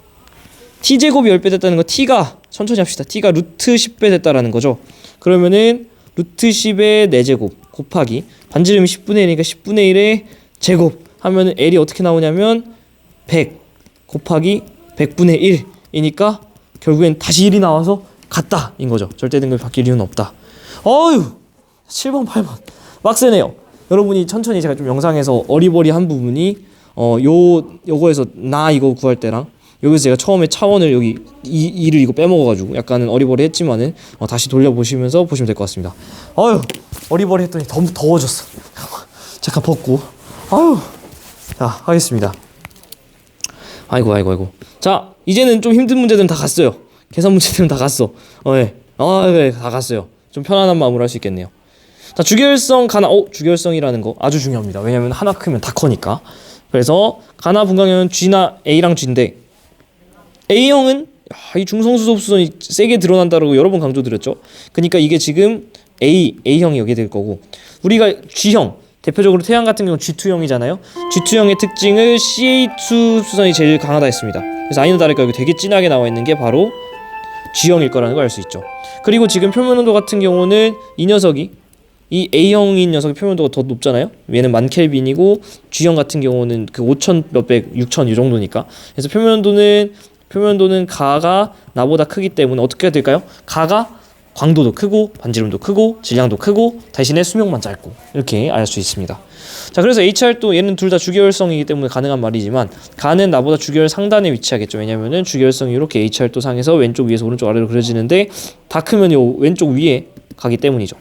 t제곱이 10배 됐다는 거 t가 천천히 합시다. t가 루트 10배 됐다라는 거죠. 그러면은 루트 10의 4제곱 곱하기 반지름이 10분의 1이니까 10분의 1의 제곱 하면은 L이 어떻게 나오냐면 100 곱하기 100분의 1이니까 결국엔 다시 1이 나와서 같다 인 거죠. 절대 등급이 바뀔 이유는 없다. 어휴 7번 8번 빡세네요. 여러분이 천천히 제가 좀 영상에서 어리버리한 부분이 요거에서 나 이거 구할 때랑 여기서 제가 처음에 차원을 여기 이를 이거 빼먹어가지고 약간은 어리버리했지만은 다시 돌려보시면서 보시면 될 것 같습니다. 어휴 어리버리했더니 더워졌어. 잠깐 벗고 아휴 자 하겠습니다. 아이고 자 이제는 좀 힘든 문제들은 다 갔어요. 계산 문제들은 다 갔어. 네. 네, 다 갔어요. 좀 편안한 마음으로 할 수 있겠네요. 자 주결성 가나 주결성이라는 거 아주 중요합니다. 왜냐면 하나 크면 다 커니까. 그래서 가나 분광형은 G나 A랑 G인데 A형은 이 중성수소수선이 세게 드러난다라고 여러 번 강조드렸죠. 그러니까 이게 지금 A형이 여기에 될 거고 우리가 G형 대표적으로 태양 같은 경우는 G2형이잖아요. G2형의 특징을 CA2 수선이 제일 강하다 했습니다. 그래서 아니나 다를까 여기 되게 진하게 나와 있는 게 바로 G형일 거라는 걸 알 수 있죠. 그리고 지금 표면 온도 같은 경우는 이 녀석이 이 A형인 녀석의 표면 온도가 더 높잖아요. 얘는 1000켈빈이고 G형 같은 경우는 그 5000 몇백 6000 이 정도니까. 그래서 표면 온도는 가가 나보다 크기 때문에 어떻게 될까요? 가가 광도도 크고 반지름도 크고 질량도 크고 대신에 수명만 짧고 이렇게 알 수 있습니다. 자 그래서 HR도 얘는 둘 다 주계열성이기 때문에 가능한 말이지만 가는 나보다 주계열 상단에 위치하겠죠. 왜냐면은 주계열성이 이렇게 HR도 상에서 왼쪽 위에서 오른쪽 아래로 그려지는데 다 크면 요 왼쪽 위에 가기 때문이죠.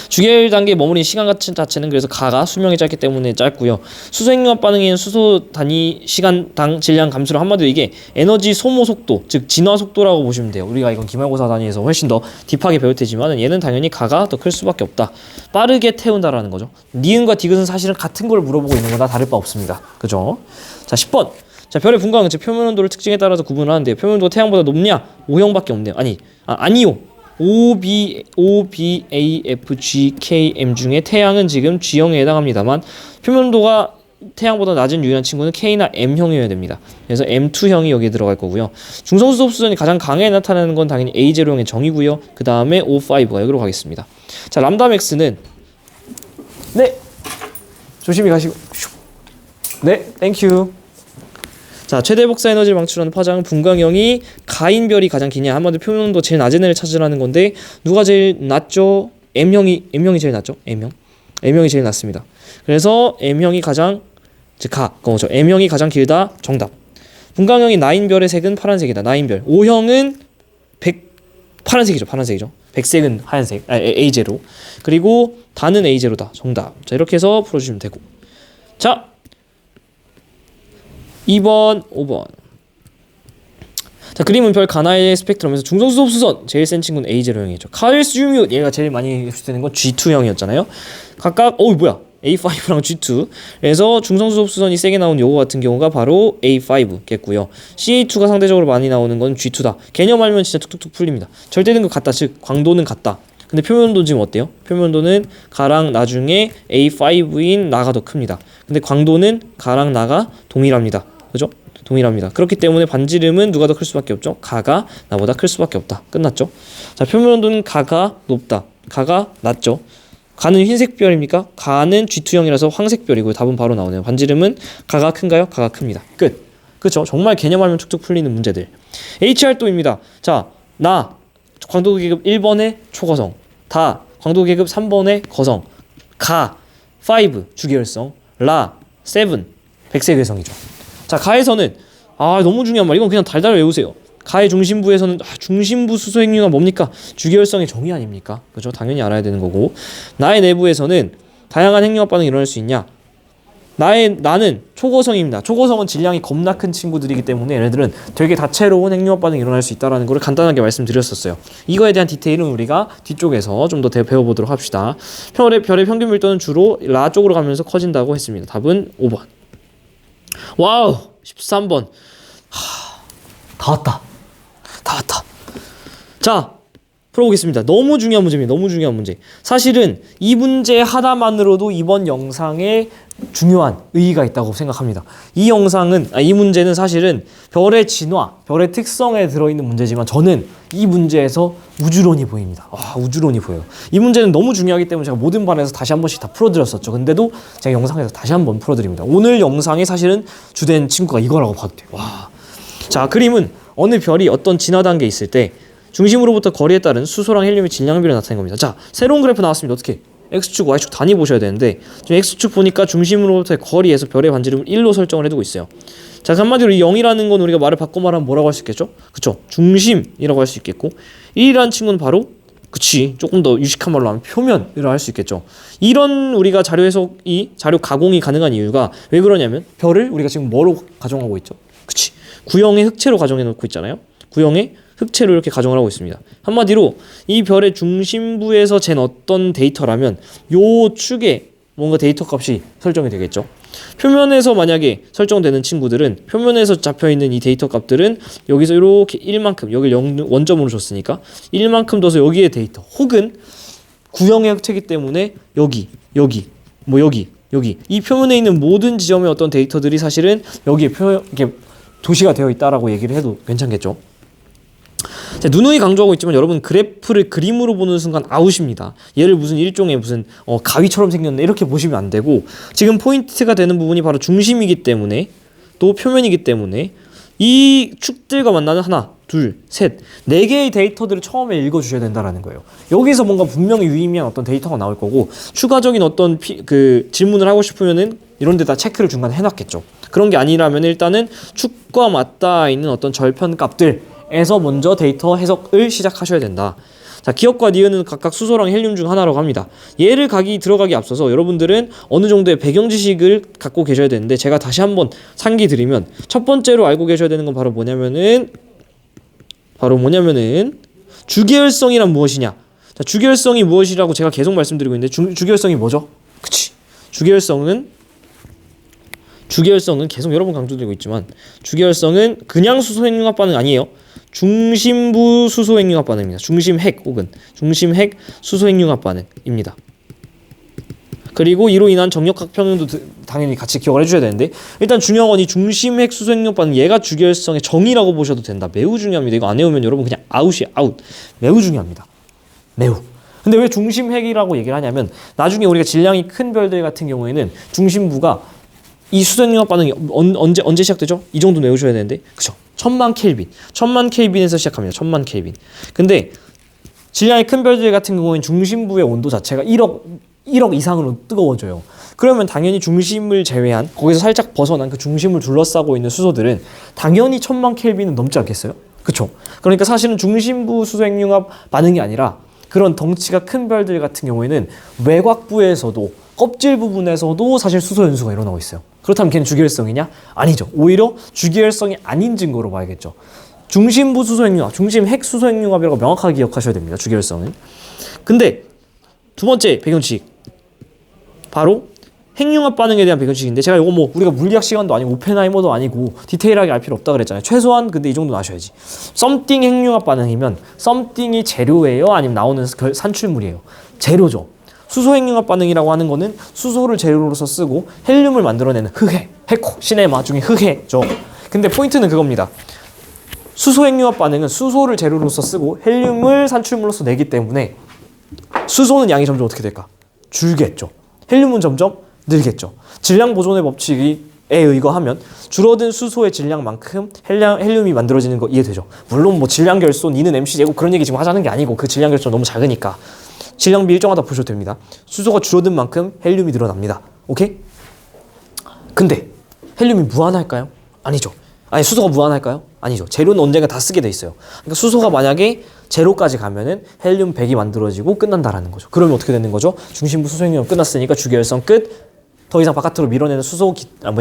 주계열 단계에 머무린 시간 자체는 그래서 가가 수명이 짧기 때문에 짧고요. 수소행렬 반응에는 수소 단위 시간당 질량 감소를 한마디로 이게 에너지 소모 속도 즉 진화 속도라고 보시면 돼요. 우리가 이건 기말고사 단위에서 훨씬 더 딥하게 배울 테지만 얘는 당연히 가가 더 클 수밖에 없다. 빠르게 태운다라는 거죠. 니은과 디귿은 사실은 같은 걸 물어보고 있는 거나 다를 바 없습니다. 그죠? 자 10번 자 별의 분광은 즉 표면 온도를 특징에 따라서 구분을 하는데요. 표면 온도가 태양보다 높냐? O형밖에 없네요. 아니요. O, B, A, F, G, K, M 중에 태양은 지금 G형에 해당합니다만 표면온도가 태양보다 낮은 유일한 친구는 K나 M형이어야 됩니다. 그래서 M2형이 여기에 들어갈 거고요. 중성수소 흡수선이 가장 강하게 나타나는 건 당연히 A0형의 정이고요. 그 다음에 O5가 여기로 가겠습니다. 자 람다 맥스는 네 조심히 가시고 네 땡큐. 자 최대 복사 에너지를 방출하는 파장은 분광형이 가인별이 가장 기냐 한마디로 표면온도 제일 낮은 애를 찾으라는 건데 누가 제일 낮죠? M형이 제일 낮죠? M형이 제일 낮습니다. 그래서 M형이 가장 그거죠. M형이 가장 길다 정답. 분광형이 나인별의 색은 파란색이다. 나인별. O형은 파란색이죠. 백색은 하얀색. A0. 그리고 단은 A0다. 정답. 자 이렇게 해서 풀어주시면 되고. 자 2번, 5번. 자 그림은 별 가나의 스펙트럼에서 중성수소 흡수선 제일 센 친구는 A0형이죠. 칼슘유 얘가 제일 많이 흡수되는 건 G2형이었잖아요. 각각 A5랑 G2. 그래서 중성수소 흡수선이 세게 나오는 요거 같은 경우가 바로 A5겠고요. CA2가 상대적으로 많이 나오는 건 G2다. 개념 알면 진짜 툭툭툭 풀립니다. 절대 등급 같다. 즉 광도는 같다. 근데 표면온도 지금 어때요? 표면온도는 가랑 나중에 A5인 나가 더 큽니다. 근데 광도는 가랑 나가 동일합니다. 그죠? 동일합니다. 그렇기 때문에 반지름은 누가 더 클 수밖에 없죠? 가가 나보다 클 수밖에 없다. 끝났죠? 자, 표면 온도는 가가 높다. 가가 낮죠? 가는 흰색 별입니까? 가는 G2형이라서 황색 별이고요. 답은 바로 나오네요. 반지름은 가가 큰가요? 가가 큽니다. 끝. 그렇죠? 정말 개념 알면 툭툭 풀리는 문제들. HR도입니다. 자, 나 광도 계급 1번의 초거성, 다 광도 계급 3번의 거성, 가 5 주계열성, 라 7 백색외성이죠. 자, 가에서는 너무 중요한 말. 이건 그냥 달달 외우세요. 가의 중심부에서는 중심부 수소행유가 뭡니까? 주계열성의 정의 아닙니까? 그죠? 당연히 알아야 되는 거고. 나의 내부에서는 다양한 핵융합 반응이 일어날 수 있냐? 나는 초고성입니다. 초고성은 질량이 겁나 큰 친구들이기 때문에 얘네들은 되게 다채로운 핵융합 반응이 일어날 수 있다는 걸 간단하게 말씀드렸었어요. 이거에 대한 디테일은 우리가 뒤쪽에서 좀 더 배워보도록 합시다. 별의 평균 밀도는 주로 라 쪽으로 가면서 커진다고 했습니다. 답은 5번. 와우, 13번. 다 왔다. 자, 풀어보겠습니다. 너무 중요한 문제입니다. 너무 중요한 문제. 사실은 이 문제 하나만으로도 이번 영상에 중요한 의의가 있다고 생각합니다. 이 문제는 사실은 별의 진화, 별의 특성에 들어있는 문제지만 저는 이 문제에서 우주론이 보입니다. 우주론이 보여요. 이 문제는 너무 중요하기 때문에 제가 모든 반에서 다시 한 번씩 다 풀어드렸었죠. 근데도 제가 영상에서 다시 한 번 풀어드립니다. 오늘 영상에 사실은 주된 친구가 이거라고 봐도 돼요. 자, 그림은 어느 별이 어떤 진화 단계에 있을 때 중심으로부터 거리에 따른 수소랑 헬륨의 질량비를 나타낸 겁니다. 자, 새로운 그래프 나왔습니다. 어떻게? X축, Y축 단위 보셔야 되는데 지금 X축 보니까 중심으로부터의 거리에서 별의 반지름을 1로 설정을 해두고 있어요. 자, 한마디로 이 0이라는 건 우리가 말을 바꿔 말하면 뭐라고 할 수 있겠죠? 그쵸? 중심이라고 할 수 있겠고 1이라는 친구는 바로 조금 더 유식한 말로 하면 표면이라고 할 수 있겠죠. 이런 우리가 자료 해석이, 자료 가공이 가능한 이유가 왜 그러냐면 별을 우리가 지금 뭐로 가정하고 있죠? 구형의 흑채로 가정해 놓고 있잖아요. 구형의 흑채로 이렇게 가정을 하고 있습니다. 한마디로 이 별의 중심부에서 잰 어떤 데이터라면 요 축에 뭔가 데이터 값이 설정이 되겠죠. 표면에서 만약에 설정되는 친구들은 표면에서 잡혀있는 이 데이터 값들은 여기서 이렇게 1만큼, 여기를 원점으로 줬으니까 1만큼 둬서 여기에 데이터, 혹은 구형의 흑채이기 때문에 여기 이 표면에 있는 모든 지점의 어떤 데이터들이 사실은 여기에 이렇게 도시가 되어 있다라고 얘기를 해도 괜찮겠죠. 자, 누누이 강조하고 있지만 여러분 그래프를 그림으로 보는 순간 아웃입니다. 얘를 무슨 일종의 가위처럼 생겼네 이렇게 보시면 안 되고, 지금 포인트가 되는 부분이 바로 중심이기 때문에, 또 표면이기 때문에 이 축들과 만나는 하나, 둘, 셋, 네 개의 데이터들을 처음에 읽어주셔야 된다라는 거예요. 여기서 뭔가 분명히 유의미한 어떤 데이터가 나올 거고, 추가적인 어떤 질문을 하고 싶으면은 이런 데다 체크를 중간에 해놨겠죠. 그런 게 아니라면 일단은 축과 맞닿아 있는 어떤 절편 값들에서 먼저 데이터 해석을 시작하셔야 된다. 자, 기억과 니은은 각각 수소랑 헬륨 중 하나라고 합니다. 얘를 들어가기 앞서서 여러분들은 어느 정도의 배경 지식을 갖고 계셔야 되는데, 제가 다시 한번 상기 드리면 첫 번째로 알고 계셔야 되는 건 바로 뭐냐면은 주계열성이란 무엇이냐. 자, 주계열성이 무엇이라고 제가 계속 말씀드리고 있는데 주계열성이 뭐죠? 주계열성은 계속 여러 번 강조드리고 있지만 주계열성은 그냥 수소핵융합 반응 아니에요. 중심부 수소핵융합 반응입니다. 중심핵 혹은 중심핵 수소핵융합 반응입니다. 그리고 이로 인한 정력각 평형도 당연히 같이 기억을 해주셔야 되는데, 일단 중요한 건 이 중심핵 수소핵융합 반응, 얘가 주계열성의 정의라고 보셔도 된다. 매우 중요합니다. 이거 안 외우면 여러분 그냥 아웃이에요. 아웃. 매우 중요합니다. 매우. 근데 왜 중심핵이라고 얘기를 하냐면, 나중에 우리가 질량이 큰 별들 같은 경우에는 중심부가 이 수소핵융합 반응이 언제 시작되죠? 이 정도 외우셔야 되는데, 그쵸? 1000만 켈빈에서 시작합니다. 1000만 켈빈. 근데 질량이 큰 별들 같은 경우에는 중심부의 온도 자체가 1억 이상으로 뜨거워져요. 그러면 당연히 중심을 제외한, 거기서 살짝 벗어난 그 중심을 둘러싸고 있는 수소들은 당연히 1000만 켈빈은 넘지 않겠어요? 그쵸? 그러니까 사실은 중심부 수소핵융합 반응이 아니라 그런 덩치가 큰 별들 같은 경우에는 외곽부에서도, 껍질 부분에서도 사실 수소 연수가 일어나고 있어요. 그렇다면 걔는 주계열성이냐? 아니죠. 오히려 주계열성이 아닌 증거로 봐야겠죠. 중심부 수소핵융합, 중심핵 수소핵융합이라고 명확하게 기억하셔야 됩니다. 주계열성은. 근데 두 번째 배경지식, 바로 핵융합 반응에 대한 배경지식인데, 제가 이거 우리가 물리학 시간도 아니고 오펜하이머도 아니고 디테일하게 알 필요 없다 그랬잖아요. 최소한 근데 이 정도는 아셔야지. 썸띵 핵융합 반응이면 썸띵이 재료예요? 아니면 나오는 산출물이에요? 재료죠. 수소 핵융합 반응이라고 하는 거는 수소를 재료로서 쓰고 헬륨을 만들어내는 흑해, 해코, 시네마 중에 흑해죠. 근데 포인트는 그겁니다. 수소 핵융합 반응은 수소를 재료로서 쓰고 헬륨을 산출물로서 내기 때문에 수소는 양이 점점 어떻게 될까? 줄겠죠. 헬륨은 점점 늘겠죠. 질량 보존의 법칙에 의거하면 줄어든 수소의 질량만큼 헬륨이 만들어지는 거 이해되죠? 물론 뭐 질량 결손 2는 MC 제곱 그런 얘기 지금 하자는 게 아니고 그 질량 결손 너무 작으니까 질량비 일정하다 보셔도 됩니다. 수소가 줄어든 만큼 헬륨이 늘어납니다. 오케이? 근데 헬륨이 무한할까요? 아니죠. 아니 수소가 무한할까요? 아니죠. 재료는 언젠가 다 쓰게 돼 있어요. 그러니까 수소가 만약에 제로까지 가면은 헬륨 100이 만들어지고 끝난다라는 거죠. 그러면 어떻게 되는 거죠? 중심부 수소 핵융합 끝났으니까 주기열성 끝. 더 이상 바깥으로 밀어내는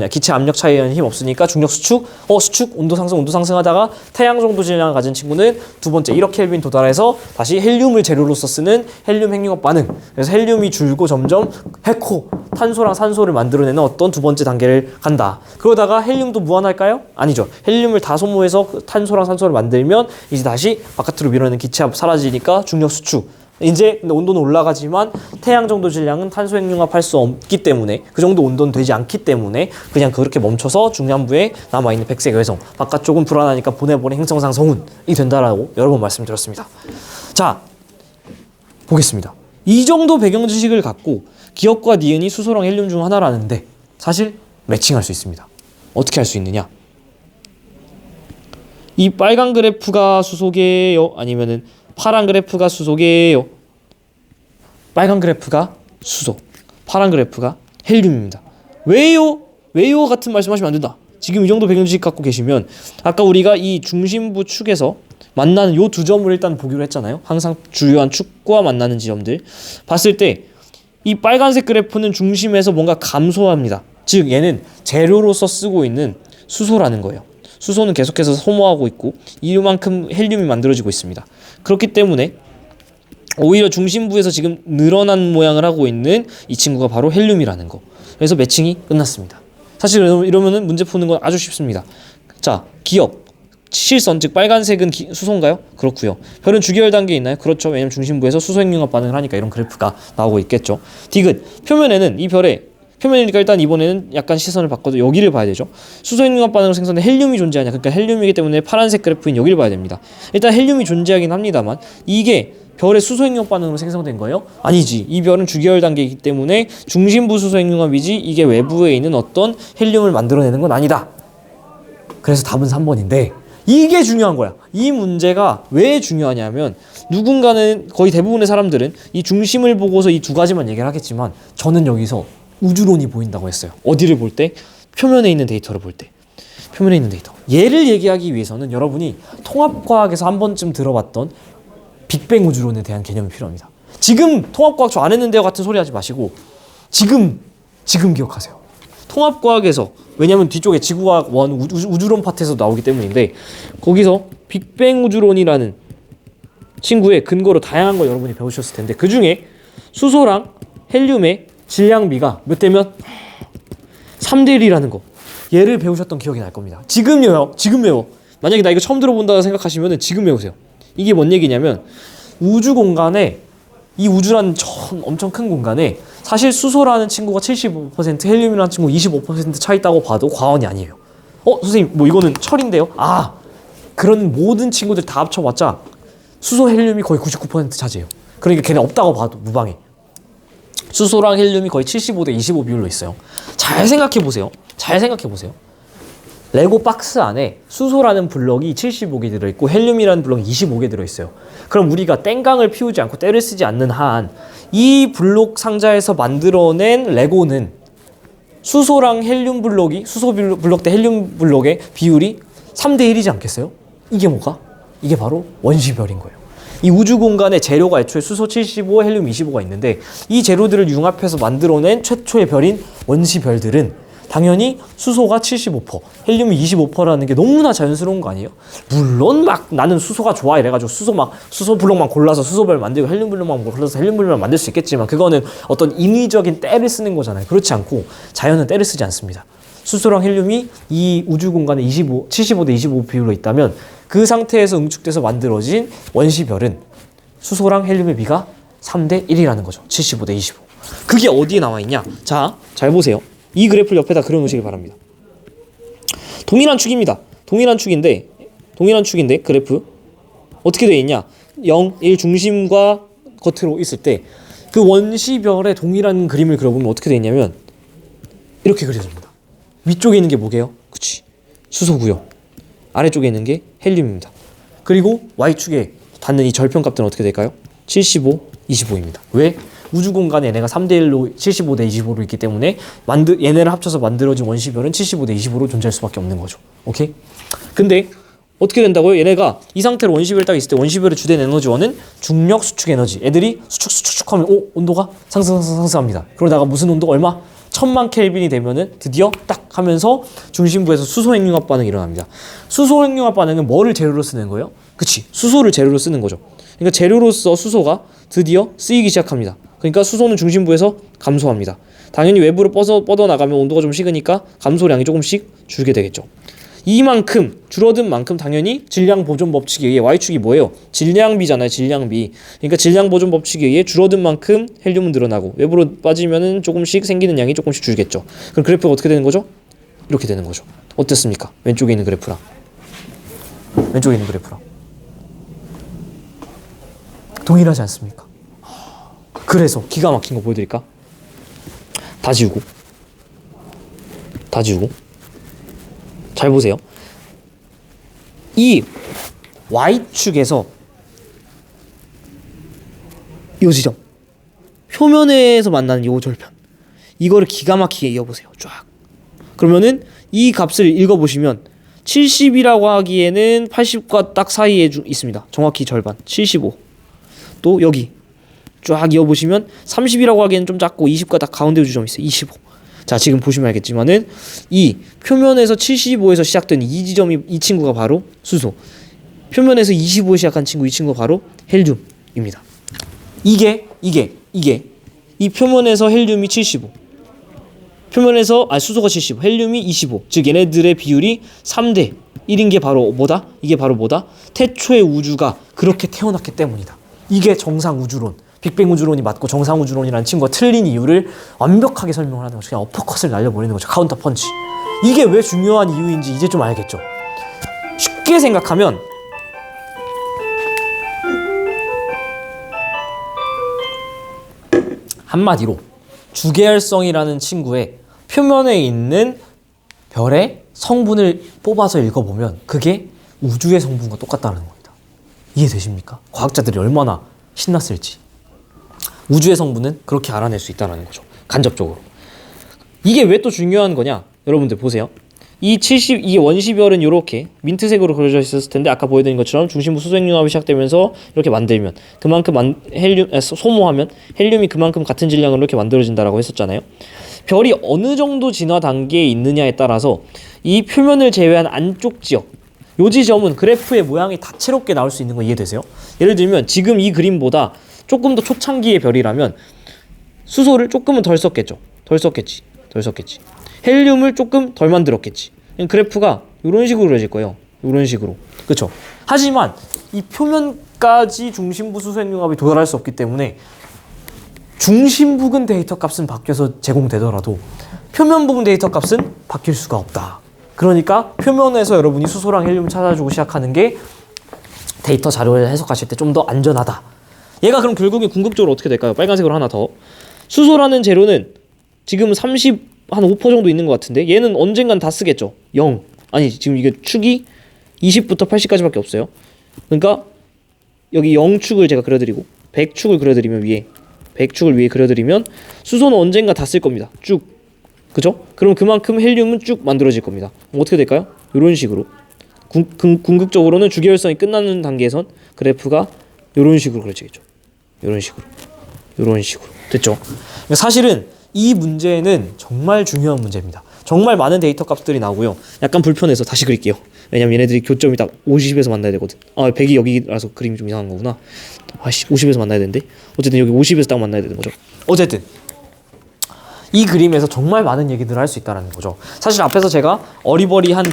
기체 압력 차이에 의한 힘 없으니까 중력 수축, 수축, 온도 상승하다가 태양 정도 질량을 가진 친구는 두 번째 1억 켈빈 도달해서 다시 헬륨을 재료로서 쓰는 헬륨 핵융합 반응. 그래서 헬륨이 줄고 점점 핵호, 탄소랑 산소를 만들어내는 어떤 두 번째 단계를 간다. 그러다가 헬륨도 무한할까요? 아니죠. 헬륨을 다 소모해서 탄소랑 산소를 만들면 이제 다시 바깥으로 밀어내는 기체 압 사라지니까 중력 수축. 이제 근데 온도는 올라가지만 태양 정도 질량은 탄소 핵융합할 수 없기 때문에 그 정도 온도는 되지 않기 때문에 그냥 그렇게 멈춰서 중량부에 남아있는 백색 외성 바깥쪽은 불안하니까 보내버린 행성상 성운이 된다라고 여러 번 말씀드렸습니다. 자 보겠습니다. 이 정도 배경 지식을 갖고 기억과 니은이 수소랑 헬륨 중 하나라는데 사실 매칭할 수 있습니다. 어떻게 할 수 있느냐? 이 빨간 그래프가 수소계예요? 아니면은 파란 그래프가 수소계예요? 빨간 그래프가 수소, 파란 그래프가 헬륨입니다. 왜요? 왜요? 같은 말씀하시면 안 된다. 지금 이 정도 배경 지식 갖고 계시면 아까 우리가 이 중심부 축에서 만나는 요 두 점을 일단 보기로 했잖아요. 항상 주요한 축과 만나는 지점들 봤을 때 이 빨간색 그래프는 중심에서 뭔가 감소합니다. 즉 얘는 재료로서 쓰고 있는 수소라는 거예요. 수소는 계속해서 소모하고 있고 이만큼 헬륨이 만들어지고 있습니다. 그렇기 때문에 오히려 중심부에서 지금 늘어난 모양을 하고 있는 이 친구가 바로 헬륨이라는 거. 그래서 매칭이 끝났습니다. 사실 이러면은 문제 푸는 건 아주 쉽습니다. 자, 기억. 실선, 즉 빨간색은 수소인가요? 그렇고요. 별은 주기열 단계에 있나요? 그렇죠. 왜냐면 중심부에서 수소 핵융합 반응을 하니까 이런 그래프가 나오고 있겠죠. 디귿. 표면에는 이 별의 표면이니까 일단 이번에는 약간 시선을 바꿔도 여기를 봐야 되죠. 수소 핵융합 반응으로 생성된 헬륨이 존재하냐. 그러니까 헬륨이기 때문에 파란색 그래프인 여기를 봐야 됩니다. 일단 헬륨이 존재하긴 합니다만 이게 별의 수소 핵융합 반응으로 생성된 거예요? 아니지. 이 별은 주기열 단계이기 때문에 중심부 수소 핵융합이지 이게 외부에 있는 어떤 헬륨을 만들어내는 건 아니다. 그래서 답은 3번인데 이게 중요한 거야. 이 문제가 왜 중요하냐면 누군가는 거의 대부분의 사람들은 이 중심을 보고서 이 두 가지만 얘기를 하겠지만 저는 여기서 우주론이 보인다고 했어요. 어디를 볼 때? 표면에 있는 데이터를 볼 때. 표면에 있는 데이터. 얘를 얘기하기 위해서는 여러분이 통합과학에서 한 번쯤 들어봤던 빅뱅 우주론에 대한 개념이 필요합니다. 지금 통합과학 저 안 했는데요 같은 소리 하지 마시고 지금 기억하세요. 통합과학에서 왜냐면 뒤쪽에 지구과학 1 우주론 파트에서 나오기 때문인데 거기서 빅뱅 우주론이라는 친구의 근거로 다양한 걸 여러분이 배우셨을 텐데 그 중에 수소랑 헬륨의 질량비가 몇 대 몇? 3대 1이라는 거. 얘를 배우셨던 기억이 날 겁니다. 지금 외워. 만약에 나 이거 처음 들어본다 생각하시면 지금 외우세요. 이게 뭔 얘기냐면 우주 공간에 이 우주라는 엄청 큰 공간에 사실 수소라는 친구가 75% 헬륨이라는 친구가 25% 차 있다고 봐도 과언이 아니에요. 선생님 뭐 이거는 철인데요? 그런 모든 친구들 다 합쳐봤자 수소 헬륨이 거의 99% 차지해요. 그러니까 걔네 없다고 봐도 무방해. 수소랑 헬륨이 거의 75대 25 비율로 있어요. 잘 생각해 보세요. 레고 박스 안에 수소라는 블럭이 75개 들어있고 헬륨이라는 블럭이 25개 들어있어요. 그럼 우리가 땡강을 피우지 않고 때를 쓰지 않는 한 이 블록 상자에서 만들어낸 레고는 수소랑 헬륨 블럭이 수소 블럭 대 헬륨 블럭의 비율이 3대 1이지 않겠어요? 이게 뭐가? 이게 바로 원시별인 거예요. 이 우주 공간에 재료가 애초에 수소 75, 헬륨 25가 있는데 이 재료들을 융합해서 만들어낸 최초의 별인 원시별들은 당연히 수소가 75%, 헬륨이 25%라는 게 너무나 자연스러운 거 아니에요? 물론 막 나는 수소가 좋아 이래가지고 수소 블록만 골라서 수소별 만들고 헬륨 블록만 골라서 헬륨 블록만 만들 수 있겠지만 그거는 어떤 인위적인 때를 쓰는 거잖아요. 그렇지 않고 자연은 때를 쓰지 않습니다. 수소랑 헬륨이 이 우주 공간에 75대 25 비율로 있다면 그 상태에서 응축돼서 만들어진 원시별은 수소랑 헬륨의 비가 3대 1이라는 거죠. 75대 25. 그게 어디에 나와 있냐? 자, 잘 보세요. 이 그래프를 옆에다 그려놓으시길 바랍니다. 동일한 축입니다. 동일한 축인데 그래프 어떻게 되어 있냐? 0, 1 중심과 겉으로 있을 때 그 원시별의 동일한 그림을 그려보면 어떻게 되어 있냐면 이렇게 그려집니다. 위쪽에 있는 게 뭐게요? 그치, 수소고요. 아래쪽에 있는 게 헬륨입니다. 그리고 Y축에 닿는 이 절편값들은 어떻게 될까요? 75, 25입니다. 왜? 우주 공간에 얘네가 3대1로 75대 25로 있기 때문에 얘네를 합쳐서 만들어진 원시별은 75대 25로 존재할 수밖에 없는 거죠. 오케이? 근데 어떻게 된다고요? 얘네가 이 상태로 원시별이 딱 있을 때 원시별의 주된 에너지원은 중력 수축 에너지. 애들이 수축 하면 온도가 상승합니다. 그러다가 무슨 온도가 얼마? 1000만 켈빈이 되면은 드디어 딱 하면서 중심부에서 수소 핵융합 반응이 일어납니다. 수소 핵융합 반응은 뭐를 재료로 쓰는 거예요? 그치, 수소를 재료로 쓰는 거죠. 그러니까 재료로서 수소가 드디어 쓰이기 시작합니다. 그러니까 수소는 중심부에서 감소합니다. 당연히 외부로 뻗어나가면 온도가 좀 식으니까 감소량이 조금씩 줄게 되겠죠. 이만큼 줄어든 만큼 당연히 질량 보존 법칙에 의해 Y축이 뭐예요? 질량비잖아요. 질량비. 그러니까 질량 보존 법칙에 의해 줄어든 만큼 헬륨은 늘어나고 외부로 빠지면은 조금씩 생기는 양이 조금씩 줄겠죠. 그럼 그래프가 어떻게 되는 거죠? 이렇게 되는 거죠. 어땠습니까? 왼쪽에 있는 그래프랑 동일하지 않습니까? 그래서 기가 막힌 거 보여드릴까? 다 지우고 잘 보세요. 이 Y축에서 이 지점 표면에서 만나는 이 절편, 이거를 기가 막히게 이어보세요. 쫙. 그러면은 이 값을 읽어보시면 70이라고 하기에는 80과 딱 사이에 있습니다. 정확히 절반 75. 또 여기 쫙 이어보시면 30이라고 하기에는 좀 작고 20과 딱 가운데 주점이 있어요. 25. 자, 지금 보시면 알겠지만은 이 표면에서 75에서 시작된 이 지점이, 이 친구가 바로 수소, 표면에서 25에 시작한 친구, 이 친구가 바로 헬륨입니다. 이게 이 표면에서 헬륨이 75, 표면에서 수소가 75, 헬륨이 25, 즉 얘네들의 비율이 3대 1인 게 바로 뭐다? 이게 바로 뭐다? 태초의 우주가 그렇게 태어났기 때문이다. 이게 정상 우주론, 빅뱅 우주론이 맞고 정상 우주론이라는 친구가 틀린 이유를 완벽하게 설명을 하는 거죠. 그냥 어퍼컷을 날려버리는 거죠. 카운터 펀치. 이게 왜 중요한 이유인지 이제 좀 알겠죠. 쉽게 생각하면 한마디로 주계열성이라는 친구의 표면에 있는 별의 성분을 뽑아서 읽어보면 그게 우주의 성분과 똑같다는 겁니다. 이해되십니까? 과학자들이 얼마나 신났을지. 우주의 성분은 그렇게 알아낼 수 있다는 거죠. 간접적으로. 이게 왜 또 중요한 거냐? 여러분들 보세요. 이 원시별은 이렇게 민트색으로 그려져 있었을 텐데 아까 보여드린 것처럼 중심부 수소핵융합이 시작되면서 이렇게 만들면 그만큼 소모하면 헬륨이 그만큼 같은 질량으로 이렇게 만들어진다라고 했었잖아요. 별이 어느 정도 진화 단계에 있느냐에 따라서 이 표면을 제외한 안쪽 지역, 요 지점은 그래프의 모양이 다채롭게 나올 수 있는 거 이해되세요? 예를 들면 지금 이 그림보다 조금 더 초창기의 별이라면 수소를 조금은 덜 썼겠죠. 덜 썼겠지. 헬륨을 조금 덜 만들었겠지. 그래프가 이런 식으로 그려질 거예요. 이런 식으로. 그렇죠? 하지만 이 표면까지 중심부 수소핵융합이 도달할 수 없기 때문에 중심 부근 데이터 값은 바뀌어서 제공되더라도 표면 부분 데이터 값은 바뀔 수가 없다. 그러니까 표면에서 여러분이 수소랑 헬륨 찾아주고 시작하는 게 데이터 자료를 해석하실 때 좀 더 안전하다. 얘가 그럼 결국에 궁극적으로 어떻게 될까요? 빨간색으로 하나 더. 수소라는 재료는 지금 한 5% 정도 있는 것 같은데 얘는 언젠간 다 쓰겠죠. 0. 아니 지금 이게 축이 20부터 80까지밖에 없어요. 그러니까 여기 0축을 제가 그려드리고 100축을 그려드리면 위에 100축을 위에 그려드리면 수소는 언젠가 다 쓸 겁니다. 쭉. 그죠? 그럼 그만큼 헬륨은 쭉 만들어질 겁니다. 어떻게 될까요? 이런 식으로. 궁극적으로는 주계열성이 끝나는 단계에선 그래프가 이런 식으로 그려지겠죠. 이런 식으로. 됐죠? 그러니까 사실은 이 문제는 정말 중요한 문제입니다. 정말 많은 데이터 값들이 나오고요. 약간 불편해서 다시 그릴게요. 왜냐면 얘네들이 교점이 딱 50에서 만나야 되거든. 100이 여기라서 그림이 좀 이상한 거구나. 50에서 만나야 되는데. 어쨌든 여기 50에서 딱 만나야 되는 거죠. 어쨌든 이 그림에서 정말 많은 얘기들을 할 수 있다는 거죠. 사실 앞에서 제가 어리버리한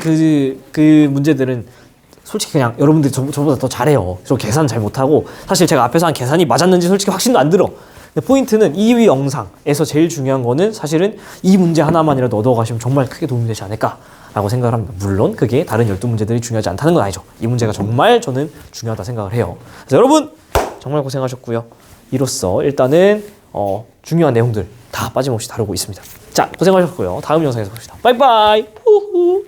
그 문제들은 솔직히 그냥 여러분들이 저보다 더 잘해요. 저 계산 잘 못하고 사실 제가 앞에서 한 계산이 맞았는지 솔직히 확신도 안 들어. 근데 포인트는 이 영상에서 제일 중요한 거는 사실은 이 문제 하나만이라도 얻어가시면 정말 크게 도움이 되지 않을까 라고 생각을 합니다. 물론 그게 다른 12문제들이 중요하지 않다는 건 아니죠. 이 문제가 정말 저는 중요하다 생각을 해요. 그래서 여러분 정말 고생하셨고요. 이로써 일단은 중요한 내용들 다 빠짐없이 다루고 있습니다. 자, 고생하셨고요. 다음 영상에서 봅시다. 바이바이. 후후.